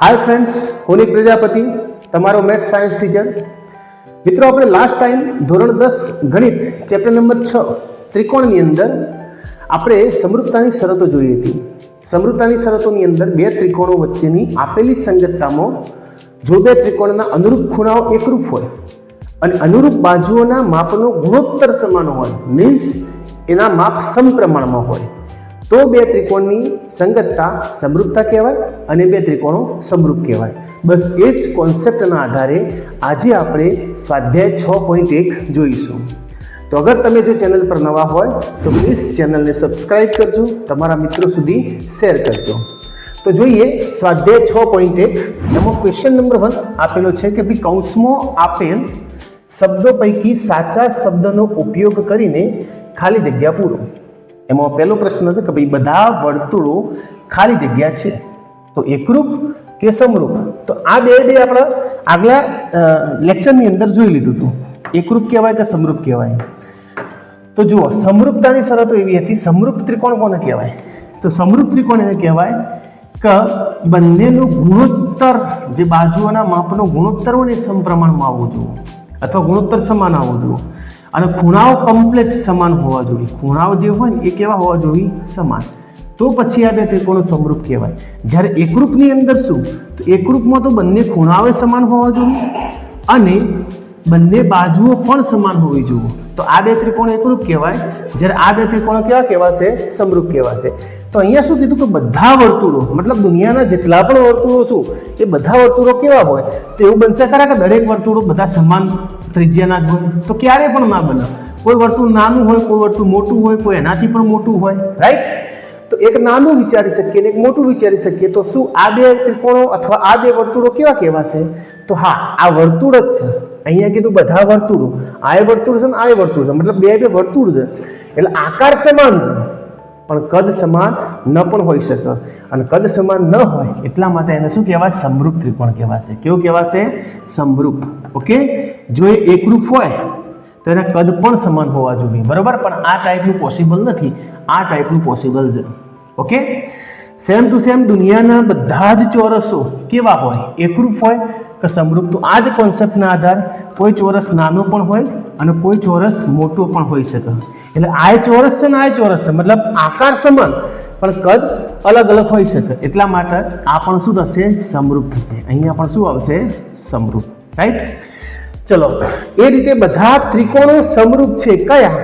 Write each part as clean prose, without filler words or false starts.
हाय friends, Holi Prajapati तमारो maths science teacher. मित्रों, આપણે લાસ્ટ ટાઈમ ધોરણ 10 ગણિત ચેપ્ટર નંબર 6 ત્રિકોણની અંદર આપણે સમરૂપતાની શરતો જોઈ હતી। સમરૂપતાની શરતોની અંદર બે ત્રિકોણો વચ્ચેની આપેલી સંગતતામાં જો બે ત્રિકોણના અનુરૂપ ખૂણાઓ એકરૂપ હોય અને અનુરૂપ બાજુઓના માપનો ગુણોત્તર સમાન હોય, મીન્સ એના માપ સમપ્રમાણમાં હોય, તો બે ત્રિકોણની સંગતતા સમરૂપતા કહેવાય અને બે ત્રિકોણો સમરૂપ કહેવાય। બસ એ જ કોન્સેપ્ટના આધારે આજે આપણે સ્વાધ્યાય 6.1 જોઈશું। તો અગર તમે જો ચેનલ પર નવા હોય તો પ્લીઝ ચેનલને સબસ્ક્રાઇબ કરજો, તમારા મિત્રો સુધી શેર કરજો। તો જોઈએ સ્વાધ્યાય 6.1 એમાં ક્વેશ્ચન નંબર 1 આપેલો છે કે ભાઈ કૌંસમાં આપેલ શબ્દો પૈકી સાચા શબ્દનો ઉપયોગ કરીને ખાલી જગ્યા પૂરો। એમાં પહેલો પ્રશ્ન છે કે ભાઈ બધા વર્તુળો ખાલી જગ્યા છે તો એકરૂપ કે સમરૂપ? તો આ બે આપણે આગલા લેક્ચરની અંદર જોઈ લીધું હતું, એકરૂપ કહેવાય કે સમરૂપ કહેવાય। તો જુઓ, સમરૂપતાની શરતો એવી હતી, સમરૂપ ત્રિકોણ કોને કહેવાય? તો સમરૂપ ત્રિકોણ એને કહેવાય કે બંનેનો ગુણોત્તર, જે બાજુઓના માપનો ગુણોત્તર હોય ને સમપ્રમાણમાં આવવો જોઈએ અથવા ગુણોત્તર સમાન આવવો જોઈએ અને ખૂણાઓ કમ્પ્લીટ સમાન હોવા જોઈએ। ખૂણાઓ જે હોય ને એ કેવા હોવા જોઈએ? સમાન। તો પછી આ બે ત્રિકોણો સમરૂપ કહેવાય। જ્યારે એકરૂપની અંદર શું? તો એકરૂપમાં તો બંને ખૂણાઓ સમાન હોવા જોઈએ અને બંને બાજુઓ પણ સમાન હોવી જોઈએ, તો આ બે ત્રિકોણ એકરૂપ કહેવાય। જ્યારે આ બે ત્રિકોણો કેવા કહેવાશે? સમરૂપ કહેવાશે। તો અહીંયા શું કીધું કે બધા વર્તુળો, મતલબ દુનિયાના જેટલા પણ વર્તુળો શું એ બધા વર્તુળો કેવા હોય? તો એવું બનશે ખરા કે દરેક વર્તુળો બધા સમાન ત્રિજ્યાના જ હોય? તો ક્યારે પણ ના બને। કોઈ વર્તુળ નાનું હોય, કોઈ વર્તુળ મોટું હોય, કોઈ એનાથી પણ મોટું હોય, રાઈટ? તો એક નાનું વિચારી શકીએ ને એક મોટું વિચારી શકીએ, તો શું આ બે ત્રિકોણો અથવા આ બે વર્તુળો કેવા કહેવાશે? તો હા, આ વર્તુળ જ છે। અહીંયા કીધું બધા વર્તુળો, આ વર્તુળ છે ને આ વર્તુળ છે, મતલબ બે વર્તુળ છે, એટલે આકાર સમાન છે પણ કદ સમાન ન પણ હોઈ શકે, અને કદ સમાન ન હોય એટલા માટે એને શું કહેવાય? સમરૂપ ત્રિકોણ કહેવાશે। કેવું કહેવાશે? સમરૂપ। ઓકે, જો એ એકરૂપ હોય તો એના કદ પણ સમાન હોવા જોઈએ, બરોબર? પણ આ ટાઈપનું પોસિબલ નથી, આ ટાઈપનું પોસિબલ છે। ઓકે, સેમ ટુ સેમ દુનિયાના બધા જ ચોરસો કેવા હોય? એકરૂપ હોય કે સમરૂપ? તો આ જ કોન્સેપ્ટના આધાર કોઈ ચોરસ નાનો પણ હોય અને કોઈ ચોરસ મોટો પણ હોઈ શકે। એટલે આ ચોરસ છે ને આ ચોરસ છે, મતલબ આકાર સમાન પણ કદ અલગ અલગ હોઈ શકે, એટલા માટે આ પણ શું થશે? સમરૂપ થશે। અહીંયા પણ શું આવશે? સમરૂપ, રાઈટ? ચલો, એ રીતે બધા ત્રિકોણો સમરૂપ છે કયા?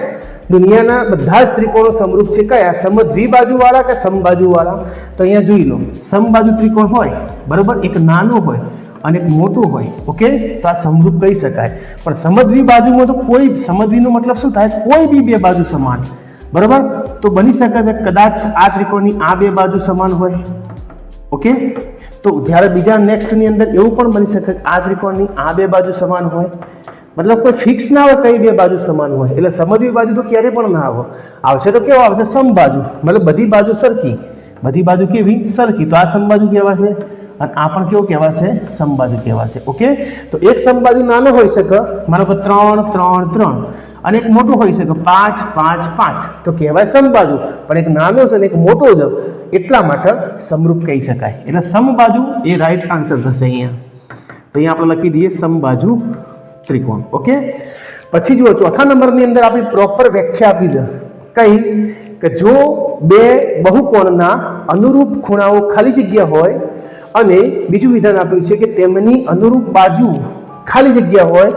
દુનિયાના બધા જ ત્રિકોણો સમરૂપ છે કયા? સમદ્વિબાજુવાળા કે સમબાજુવાળા? તો અહીંયા જોઈ લો, સમબાજુ ત્રિકોણ હોય, બરોબર, એક નાનું હોય અને એક મોટું હોય, ઓકે, તો આ સમરૂપ કહી શકાય। પણ સમદ્વિ બાજુમાં તો કોઈ, સમદ્વિનો મતલબ શું થાય? કોઈ બી બે બાજુ સમાન, બરોબર? તો બની શકે છે કદાચ આ ત્રિકોણની આ બે બાજુ સમાન હોય, ઓકે, તો જ્યારે બીજા નેક્સ્ટની અંદર એવું પણ બની શકે કે આ ત્રિકોણની આ બે બાજુ સમાન હોય, મતલબ કોઈ ફિક્સ ના હોય કઈ બે બાજુ સમાન હોય। એટલે સમદ્વિ બાજુ તો ક્યારે પણ ના આવે, આવશે તો કેવો આવશે? સમબાજુ, મતલબ બધી બાજુ સરખી, બધી બાજુ કેવી? સરખી, તો આ સમબાજુ કહેવાશે અને આ પણ કેવું કહેવાશે? સમબાજુ કહેવાશે। ઓકે, તો એક સમબાજુ નાનો હોઈ શકે, માનો કે 3 3 3, અને એક મોટો હોઈ શકે 5 5 5, તો કહેવાય સમબાજુ, પણ એક નાનો છે ને એક મોટો છે એટલા માટે સમરૂપ કહી શકાય। એટલે સમબાજુ એ રાઈટ આન્સર થશે અહીંયા। તો અહીંયા આપણે લખી દઈએ સમબાજુ ત્રિકોણ। ઓકે, પછી જુઓ ચોથા નંબરની અંદર આપણી પ્રોપર વ્યાખ્યા આપી છે કઈ? કે જો બે બહુકોણના અનુરૂપ ખૂણાઓ ખાલી જગ્યા હોય અને બીજું વિધાન આપ્યું છે કે તેમની અનુરૂપ બાજુ ખાલી જગ્યા હોય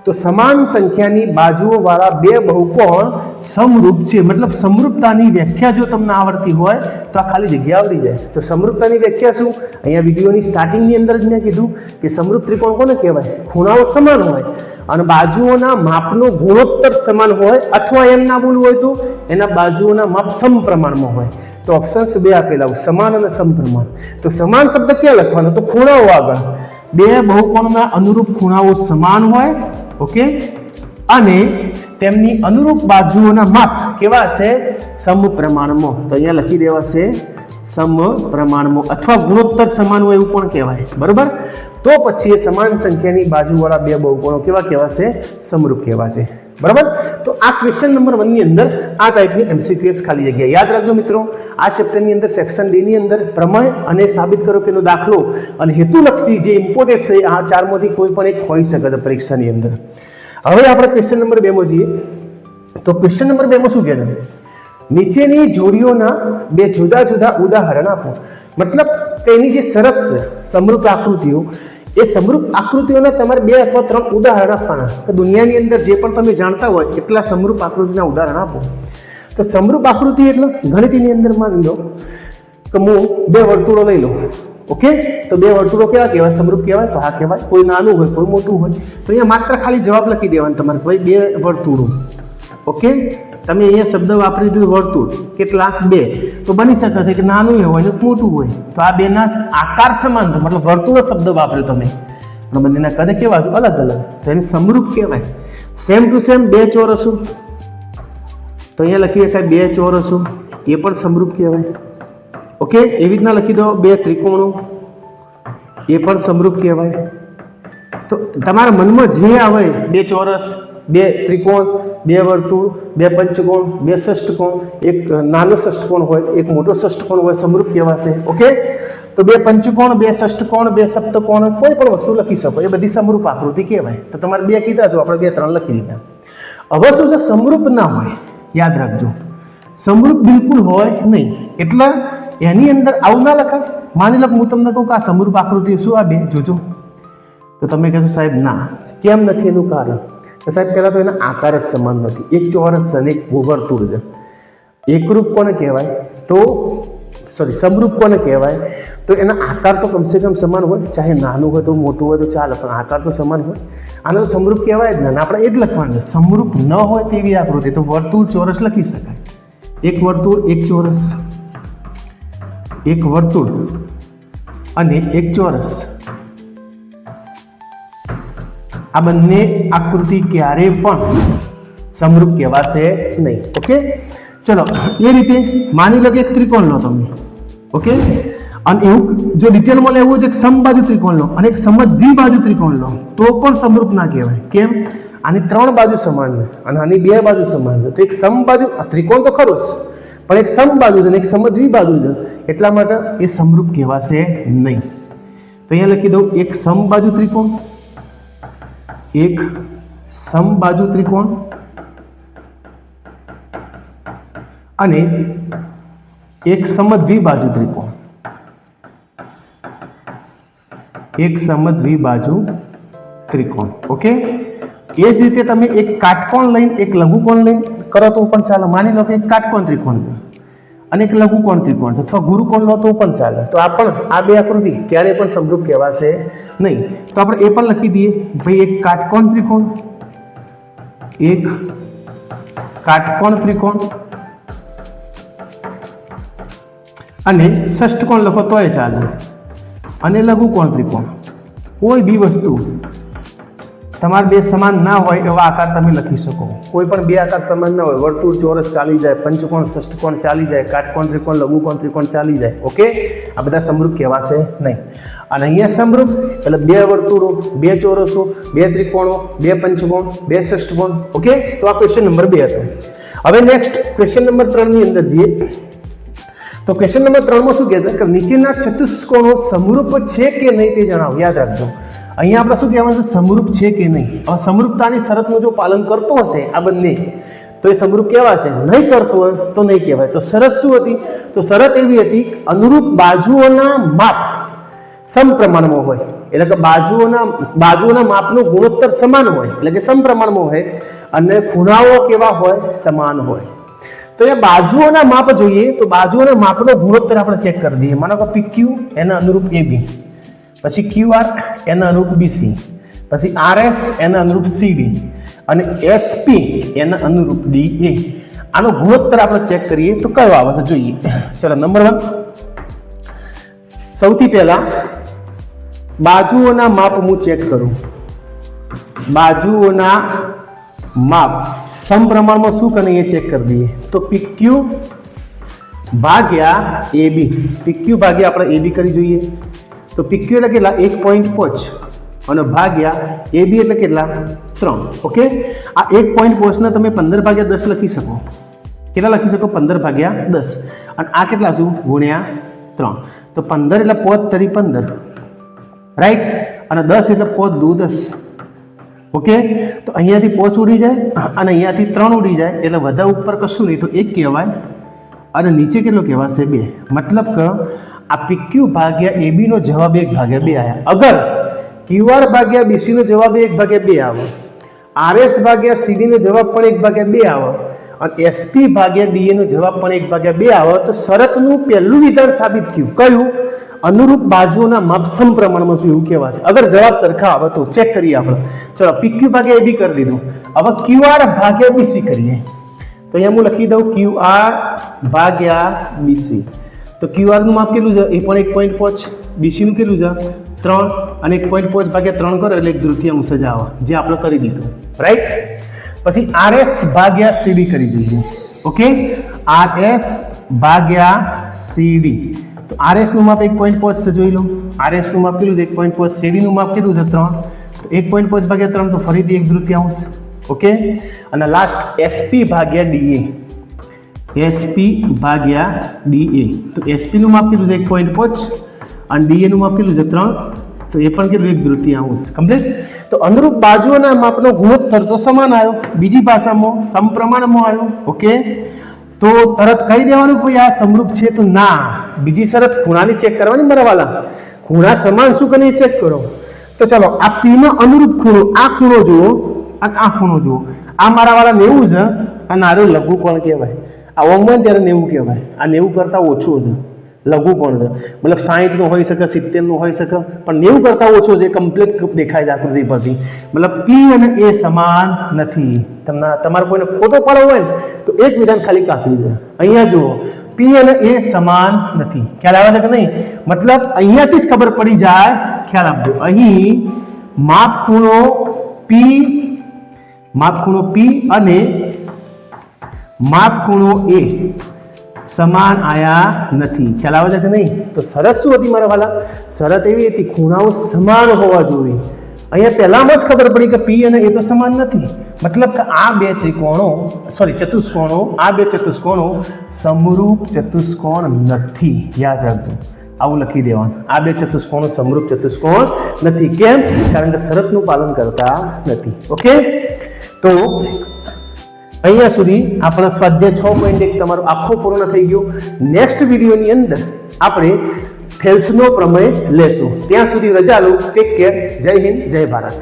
તો સમાન સંખ્યાની બાજુઓ વાળા બે બહુકોણ સમરૂપ છે। મતલબ સમરૂપતાની વ્યાખ્યા જો તમને આવડતી હોય તો આ ખાલી જગ્યા આવડી જાય। તો સમરૂપતાની વ્યાખ્યા શું? અહીંયા વિડીયોની સ્ટાર્ટિંગની અંદર જ મેં કીધું કે સમરૂપ ત્રિકોણ કોને કહેવાય? ખૂણાઓ સમાન હોય અને બાજુઓના માપનો ગુણોત્તર સમાન હોય, અથવા એમ ના બોલવું હોય તો એના બાજુઓના માપ સમપ્રમાણમાં હોય। તો ઓપ્શન્સ બે આપેલા હોય, સમાન અને સમપ્રમાણ। તો સમાન શબ્દ ક્યાં લખવાનો? તો ખૂણાઓ આગળ, બે બહુકોણના અનુરૂપ ખૂણાઓ સમાન હોય, ઓકે, અને તેમની અનુરૂપ બાજુઓના માપ કેવા હશે? સમપ્રમાણમાં। તો અહીંયા લખી દેવાશે સમપ્રમાણમાં અથવા ગુણોત્તર સમાન હોય એવું પણ કહેવાય, બરોબર. તો પછી એ સમાન સંખ્યાની બાજુવાળા બે બહુકોણો કેવા કહેવાશે? સમરૂપ કહેવાશે, બરાબર. તો આ ક્વેશ્ચન નંબર 1 ની અંદર આ ટાઈપની MCQs ખાલી જગ્યા યાદ રાખજો મિત્રો. આ ચેપ્ટરની અંદર સેક્શન ડી ની અંદર પ્રમેય અને સાબિત કરો કેનો દાખલો અને હેતુલક્ષી જે ઇમ્પોર્ટેન્ટ છે આ ચારમાંથી કોઈ પણ એક હોઈ શકે છે પરીક્ષાની અંદર. હવે આપણે ક્વેશ્ચન નંબર 2 માં જઈએ. તો ક્વેશ્ચન નંબર 2 માં શું કહે છે? નીચેની જોડીઓના બે જુદા જુદા ઉદાહરણ આપો. મતલબ કે એની જે શરત છે સમરૂપ આકૃતિઓ, એ સમરૂપ આકૃતિઓના તમારે 2 અથવા 3 ઉદાહરણ આપવાના. તો દુનિયાની અંદર જે પણ તમે જાણતા હોય એટલા સમરૂપ આકૃતિના ઉદાહરણ આપો. તો સમરૂપ આકૃતિ એટલે ગણિતની અંદર માની લો કે હું 2 વર્તુળો લઈ લઉં. ઓકે, તો 2 વર્તુળો કેવા કહેવાય? સમરૂપ કહેવાય. તો હા કહેવાય. કોઈ નાનું હોય કોઈ મોટું હોય તો અહીંયા માત્ર ખાલી જવાબ લખી દેવાનો તમારે, ભાઈ 2 વર્તુળો. ઓકે, તમે અહીંયા શબ્દ વાપરી દીધું વર્તુળ, કેટલા? 2. તો બની શકે છે કે નાનું હોય ને મોટું હોય, તો આ બેના આકાર સમાન છે, મતલબ વર્તુળ શબ્દ વાપર્યો તમે, પણ બંનેના કદ કેવા છે? અલગ અલગ, તો એને સમરૂપ કહેવાય. સેમ ટુ સેમ 2 ચોરસો, તો અહીંયા લખી શકાય 2 ચોરસો, એ પણ સમરૂપ કહેવાય. ઓકે, એવી રીતના લખી દો 2 ત્રિકોણો, એ પણ સમરૂપ કહેવાય. તો તમારા મનમાં જે આવે 2 ચોરસ, 2 ત્રિકોણ, 2 વર્તુળ, 2 પંચકોણ, 2 ષષ્ઠકોણ, એક નાનો ષષ્ઠકોણ હોય એક મોટો ષષ્ઠકોણ હોય, સમરૂપ કહેવાશે. ઓકે, તો 2 પંચકોણ, 2 ષષ્ઠકોણ, 2 સપ્તકોણ, કોઈ પણ વસ્તુ લખી શકો, એ બધી સમરૂપ આકૃતિ કહેવાય. તો તમારે 2 કીધા છો, આપણે 2 3 લખી દીધા. હવે શું છે? સમરૂપ ના હોય, યાદ રાખજો, સમરૂપ બિલકુલ હોય નહીં. એટલે એની અંદર આવું ના લખાય. માની લો હું તમને કહું કે આ સમરૂપ આકૃતિ શું? આ 2 જોજો, તો તમે કહેશો સાહેબ ના, કેમ નથી? એનું કારણ સાહેબ પહેલા તો એના આકાર જ સમાન નથી. એક ચોરસ અને એક વર્તુળ છે. એકરૂપ કોને કહેવાય? તો સોરી, સમરૂપ કોને કહેવાય? તો એના આકાર તો કમસે કમ સમાન હોય, ચાહે નાનું હોય તો મોટું હોય તો ચાલે, પણ આકાર તો સમાન હોય. આને તો સમરૂપ કહેવાય જ ને. આપણે એ જ લખવાનું છે. સમરૂપ ન હોય તેવી આકૃતિ તો વર્તુળ ચોરસ લખી શકાય. એક વર્તુળ, એક ચોરસ, એક વર્તુળ અને એક ચોરસ, આ બંને આકૃતિ ક્યારેય પણ સમરૂપ કહેવાશે નહીં. ઓકે, ચલો એ રીતે માની લો કે એક ત્રિકોણ લો તમે. ઓકે, અને એવું જો ડિટેલમાં લેવું હોય તો એક સમબાજુ ત્રિકોણ લો અને એક સમદ્વિબાજુ ત્રિકોણ લો, તો પણ સમરૂપ ના કહેવાય. કેમ? આની 3 બાજુ સમાન છે અને આની 2 બાજુ સમાન છે. તો એક સમબાજુ ત્રિકોણ તો ખરો જ, પણ એક સમબાજુ છે અને એક સમદ્વિબાજુ છે, એટલા માટે એ સમરૂપ કહેવાશે નહીં. તો અહીંયા લખી દઉં એક સમબાજુ ત્રિકોણ, એક સમબાજુ ત્રિકોણ અને એક સમદ્વિબાજુ ત્રિકોણ. એક સમદ્વિબાજુ ત્રિકોણ. ઓકે, એ જ રીતે તમે એક કાટકોણ લઈને એક લઘુકોણ લઈને કરો તો પણ ચાલે. માની લો કે એક કાટકોણ ત્રિકોણ અને એક લઘુકોણ ત્રિકોણ અથવા ગુરુકોણ લો તો પણ ચાલે. તો આ 2 આકૃતિ ક્યારેય પણ સમરૂપ કહેવાશે નહીં. તો આપણે એ પણ લખી દઈએ, ભાઈ એક કાટકોણ ત્રિકોણ, એક કાટકોણ ત્રિકોણ અને ષષ્ઠકોણ લખો તોય ચાલે, અને લઘુકોણ ત્રિકોણ. કોઈ બી વસ્તુ તમારે 2 સમાન ના હોય એવા આકાર તમે લખી શકો. કોઈ પણ 2 આકાર સમાન ના હોય, વર્તુળ ચોરસ ચાલી જાય, પંચકોણ ષષ્ઠકોણ ચાલી જાય, કાટકોણ ત્રિકોણ લઘુકોણ ત્રિકોણ ચાલી જાય. ઓકે, આ બધા સમરૂપ કહેવાશે નહીં. અને અહીંયા સમરૂપ એટલે 2 વર્તુળો, 2 ચોરસો, 2 ત્રિકોણો, 2 પંચકોણ, 2 ષષ્ઠકોણ. ઓકે, તો આ ક્વેશ્ચન નંબર 2 હતો. હવે નેક્સ્ટ ક્વેશ્ચન નંબર 3 ની અંદર જઈએ. તો ક્વેશ્ચન નંબર 3 માં શું કહેતા કે નીચેના ચતુષ્કોણો સમરૂપ છે કે નહીં તે જણાવો. યાદ રાખજો, અહીંયા આપણે શું કહેવાનું છે? સમરૂપ છે કે નહીં. હવે સમરૂપતાની શરતનું જો પાલન કરતો હશે આ બંને, તો એ સમરૂપ કહેવાશે. નહીં કરતો હોય તો નહીં કહેવાય. તો શરત શું હતી? તો શરત એવી હતી અનુરૂપ બાજુઓના માપ સમપ્રમાણમાં હોય, એટલે કે બાજુઓના માપનો ગુણોત્તર સમાન હોય, એટલે કે સમપ્રમાણમાં હોય, અને ખૂણાઓ કેવા હોય? સમાન હોય. તો એ બાજુઓના માપ જોઈએ, તો બાજુઓના માપનો ગુણોત્તર આપણે ચેક કરી દઈએ. માનો કે PQ એના અનુરૂપ AB, પછી QR એના અનુરૂપ BC, પછી RS એના અનુરૂપ CD અને SP એના અનુરૂપ DA. આનો ગુણોત્તર આપણે ચેક કરીએ તો કયો આવે છે જોઈએ. ચલો નંબર 1, સૌથી પહેલા બાજુઓના માપ હું ચેક કરું. બાજુઓના માપ સમપ્રમાણમાં શું કરે એ ચેક કરી દઈએ. તો PQ ભાગ્યા AB. PQ ભાગ્યા આપણે AB કરી જોઈએ તો PQ એટલે કેટલા 1.5 અને ભાગ્યા AB એટલે કેટલા 3. ઓકે, આ 1.5 ને તમે 15 ભાગ્યા 10 લખી શકો. કેટલા લખી શકો 15 ભાગ્યા 10 અને આ કેટલા શું ગુણ્યા 3. તો 15 એટલે 5 તરી 15 રાઈટ અને 10 એટલે 5 દુ 10. ઓકે, તો અહીંયાથી 5 ઉડી જાય અને અહીંયાથી 3 ઉડી જાય એટલે વધા ઉપર કશું નહીં તો 1 કહેવાય અને નીચે કેટલો કહેવાશે 2. મતલબ કે આ PQ ભાગ્યા AB નો જવાબ 1 ભાગ્યા 2 આયા. અગર QR ભાગ્યા BC નો જવાબ 1 ભાગ્યા 2 આવે, RS ભાગ્યા CD નો જવાબ પણ 1 ભાગ્યા 2 આવે અને SP ભાગ્યા DA નો જવાબ પણ 1 ભાગ્યા 2 આવે તો શરતનું પહેલું વિધાન સાબિત થયું. કયું? અનુરૂપ બાજુઓના માપ સમપ્રમાણમાં છે એવું કહેવાય છે. અગર જવાબ સરખા આવે તો ચેક કરીએ આપણે. ચલો PQ ભાગ્યા AB કરી દીધું, હવે QR ભાગ્યા BC કરીએ તો અહીંયા હું લખી દઉં QR ભાગ્યા BC. તો QR નું માપ કેટલું છે? એ પણ 1.5. BC નું કેટલું છે? 3 અને 1.5 ભાગ્યા 3 કરો એટલે 1/3 જ આવે જે આપણે કરી દીધું રાઈટ. પછી RS ભાગ્યા CD કરી દીધું. ઓકે, RS ભાગ્યા CD તો RS નું માપ 1.5 છે જોઈ લો. RS નું માપ કેટલું છે? 1.5. CD નું માપ કેટલું છે? 3. તો 1.5 ભાગ્યા 3 તો ફરીથી 1/3. ઓકે, અને લાસ્ટ SP ભાગ્યા DA. SP ભાગ્યા DA તો SP નું માપ કેટલું છે? 1.5 અને DA નું માપ કેટલું છે? 3. તો એ પણ કેટલું? 1/3 કમ્પ્લીટ. તો અનુરૂપ બાજુઓના માપનો ગુણોત્તર તો સમાન આવ્યો, બીજી ભાષામાં સમપ્રમાણમાં આવ્યો. ઓકે, તો તરત કહી દેવાનું કોઈ આ સમરૂપ છે તો ના. બીજી શરત ખૂણાની ચેક કરવાની મારા વાલા. ખૂણા સમાન શું કરીને ચેક કરો? તો ચલો આ P નો અનુરૂપ ખૂણો, આ ખૂણો જુઓ અને આ ખૂણો જુઓ. આ મારા વાળા 90 છે અને આરો લઘુ કોણ કહેવાય. આ ઓમન ત્યારે 90 કહેવાય, આ 90 કરતા ઓછો છે લઘુ કોણ છે. મતલબ 60 નો હોઈ શકે, 70 નો હોઈ શકે, પણ 90 કરતા ઓછો છે. કમ્પ્લીટ દેખાય છે આકૃતિ પરથી. મતલબ P અને A સમાન નથી. તમારે કોઈને ફોટો પાડવો હોય ને તો એક વિધાન ખાલી કાપી દે. અહીંયા જુઓ P અને A સમાન નથી. ખ્યાલ આવે છે કે નહીં? મતલબ અહીંયાથી જ ખબર પડી જાય. ખ્યાલ આપજો. અહીં માપ ખૂણો P અને માપ ખૂણો A સમાન આયા નથી. ખ્યાલ આવે છે કે નહીં? તો શરત શું હતી મારા વાલા? શરત એવી હતી ખૂણાઓ સમાન હોવા જોઈએ. અહીંયા પહેલામાં જ ખબર પડી કે P અને A તો સમાન નથી. મતલબ કે આ બે ચતુષ્કોણો આ બે ચતુષ્કોણો સમરૂપ ચતુષ્કોણ નથી. યાદ રાખજો, આવું લખી દેવાનું. આ બે ચતુષ્કોણો સમરૂપ ચતુષ્કોણ નથી. કેમ? કારણ કે શરતનું પાલન કરતા નથી. ઓકે, તો અહીંયા સુધી આપણા સ્વાધ્યાય 6.1 તમારો આખો પૂર્ણ થઈ ગયો. નેક્સ્ટ વિડીયોની અંદર આપણે થેલ્સનો પ્રમેય લેશું. ત્યાં સુધી રજા લો. Take care. જય હિન્દ, જય ભારત.